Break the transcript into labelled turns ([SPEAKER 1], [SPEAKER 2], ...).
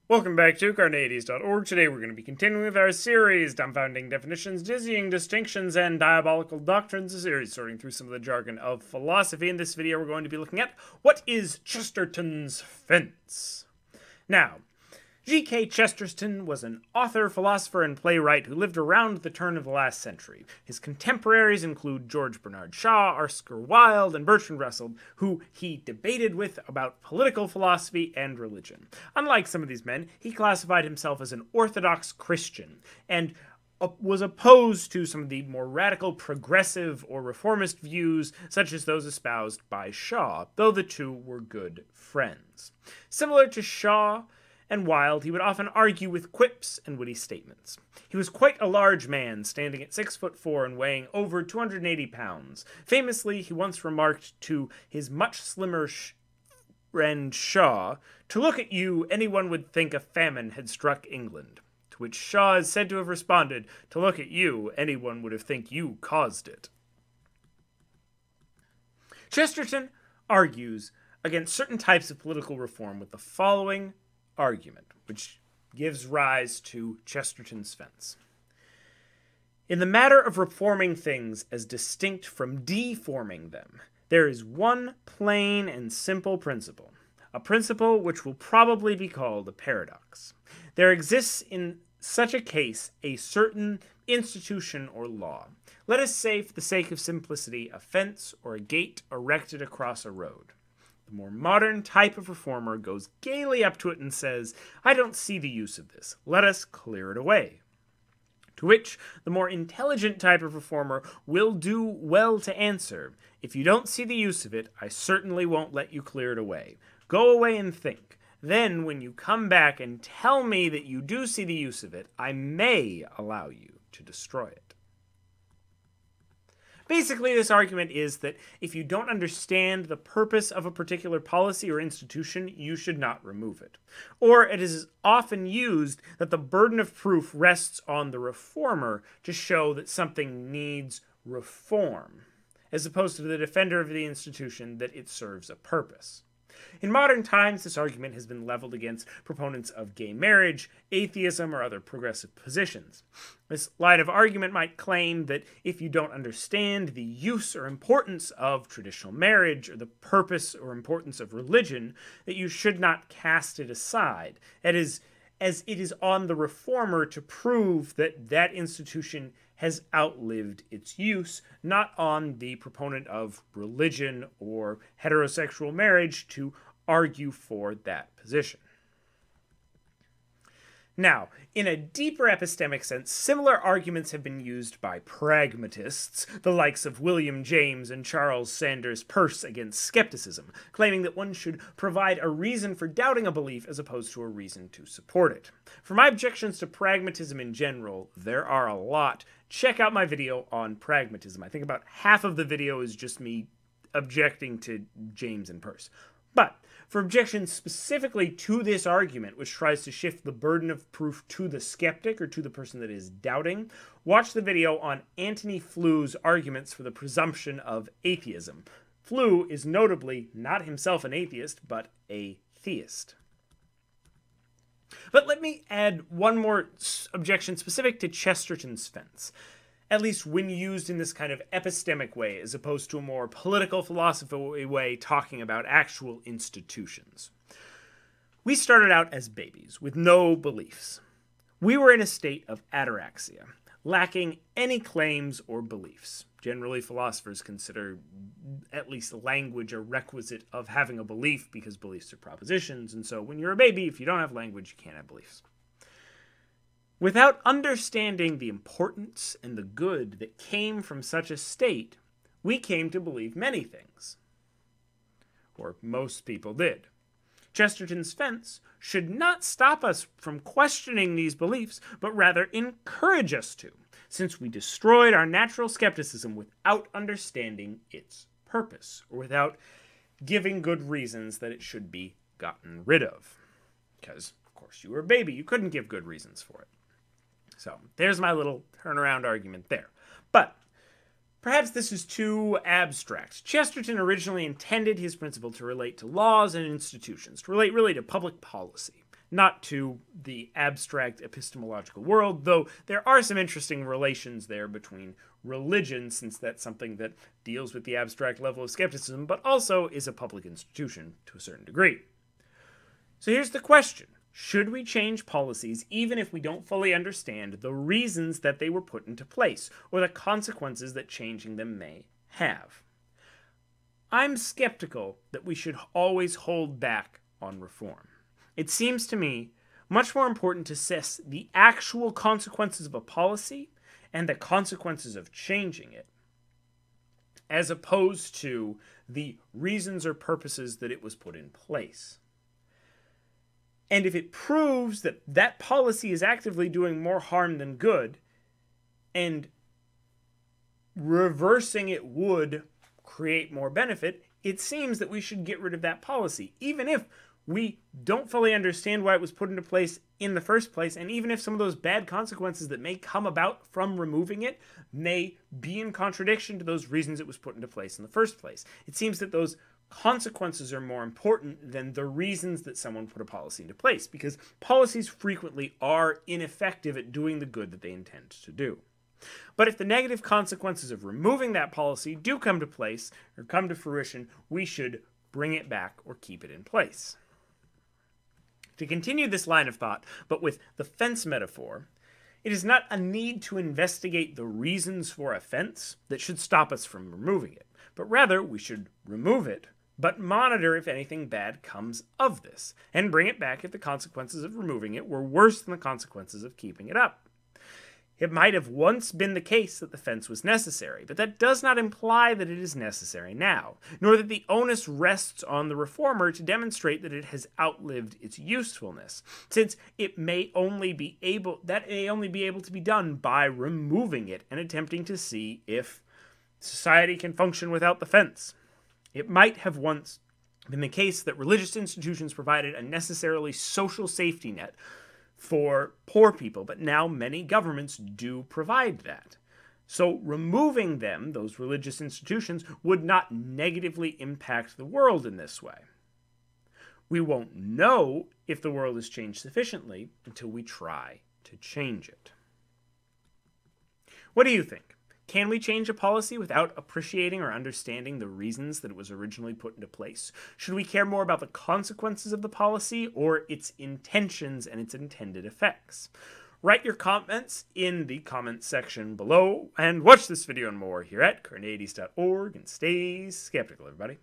[SPEAKER 1] Welcome back to Carneades.org. Today we're going to be continuing with our series, Dumbfounding Definitions, Dizzying Distinctions, and Diabolical Doctrines, a series sorting through some of the jargon of philosophy. In this video we're going to be looking at, what is Chesterton's fence? Now, G.K. Chesterton was an author, philosopher, and playwright who lived around the turn of the last century. His contemporaries include George Bernard Shaw, Oscar Wilde, and Bertrand Russell, who he debated with about political philosophy and religion. Unlike some of these men, he classified himself as an orthodox Christian, and was opposed to some of the more radical, progressive, or reformist views, such as those espoused by Shaw, though the two were good friends. Similar to Shaw and Wilde, he would often argue with quips and witty statements. He was quite a large man, standing at 6'4" and weighing over 280 pounds. Famously, he once remarked to his much slimmer friend Shaw, "To look at you, anyone would think a famine had struck England." To which Shaw is said to have responded, "To look at you, anyone would have think you caused it." Chesterton argues against certain types of political reform with the following argument, which gives rise to Chesterton's fence. In the matter of reforming things as distinct from deforming them, there is one plain and simple principle, a principle which will probably be called a paradox. There exists in such a case a certain institution or law. Let us say, for the sake of simplicity, a fence or a gate erected across a road. The more modern type of reformer goes gaily up to it and says, "I don't see the use of this. Let us clear it away." To which the more intelligent type of reformer will do well to answer, "If you don't see the use of it, I certainly won't let you clear it away. Go away and think. Then, when you come back and tell me that you do see the use of it, I may allow you to destroy it." Basically, this argument is that if you don't understand the purpose of a particular policy or institution, you should not remove it. Or it is often used that the burden of proof rests on the reformer to show that something needs reform, as opposed to the defender of the institution that it serves a purpose. In modern times, this argument has been leveled against proponents of gay marriage, atheism, or other progressive positions. This line of argument might claim that if you don't understand the use or importance of traditional marriage, or the purpose or importance of religion, that you should not cast it aside. That is, as it is on the reformer to prove that that institution has outlived its use, not on the proponent of religion or heterosexual marriage to argue for that position. Now, in a deeper epistemic sense, similar arguments have been used by pragmatists, the likes of William James and Charles Sanders Peirce, against skepticism, claiming that one should provide a reason for doubting a belief as opposed to a reason to support it. For my objections to pragmatism in general, there are a lot. Check out my video on pragmatism. I think about half of the video is just me objecting to James and Peirce. But for objections specifically to this argument, which tries to shift the burden of proof to the skeptic or to the person that is doubting, watch the video on Antony Flou's arguments for the presumption of atheism. Flou is notably not himself an atheist, but a theist. But let me add one more objection specific to Chesterton's fence, at least when used in this kind of epistemic way, as opposed to a more political philosophy way talking about actual institutions. We started out as babies, with no beliefs. We were in a state of ataraxia, lacking any claims or beliefs. Generally, philosophers consider at least language a requisite of having a belief, because beliefs are propositions, and so when you're a baby, if you don't have language, you can't have beliefs. Without understanding the importance and the good that came from such a state, we came to believe many things. Or most people did. Chesterton's fence should not stop us from questioning these beliefs, but rather encourage us to, since we destroyed our natural skepticism without understanding its purpose, or without giving good reasons that it should be gotten rid of. Because, of course, you were a baby, you couldn't give good reasons for it. So, there's my little turnaround argument there. But perhaps this is too abstract. Chesterton originally intended his principle to relate to laws and institutions, to relate really to public policy. not to the abstract epistemological world, though there are some interesting relations there between religion, since that's something that deals with the abstract level of skepticism, but also is a public institution to a certain degree. So here's the question. Should we change policies even if we don't fully understand the reasons that they were put into place, or the consequences that changing them may have? I'm skeptical that we should always hold back on reform. It seems to me much more important to assess the actual consequences of a policy and the consequences of changing it, as opposed to the reasons or purposes that it was put in place. And if it proves that that policy is actively doing more harm than good, and reversing it would create more benefit, it seems that we should get rid of that policy, even if we don't fully understand why it was put into place in the first place, and even if some of those bad consequences that may come about from removing it may be in contradiction to those reasons it was put into place in the first place. It seems that those consequences are more important than the reasons that someone put a policy into place, because policies frequently are ineffective at doing the good that they intend to do. But if the negative consequences of removing that policy do come to place, or come to fruition, we should bring it back or keep it in place. To continue this line of thought, but with the fence metaphor, it is not a need to investigate the reasons for a fence that should stop us from removing it, but rather we should remove it, but monitor if anything bad comes of this, and bring it back if the consequences of removing it were worse than the consequences of keeping it up. It might have once been the case that the fence was necessary, but that does not imply that it is necessary now, nor that the onus rests on the reformer to demonstrate that it has outlived its usefulness, since it may only be able to be done by removing it and attempting to see if society can function without the fence. It might have once been the case that religious institutions provided a necessarily social safety net for poor people, but now many governments do provide that. So removing them, those religious institutions, would not negatively impact the world in this way. We won't know if the world has changed sufficiently until we try to change it. What do you think? Can we change a policy without appreciating or understanding the reasons that it was originally put into place? Should we care more about the consequences of the policy or its intentions and its intended effects? Write your comments in the comments section below, and watch this video and more here at Carneades.org, and stay skeptical, everybody.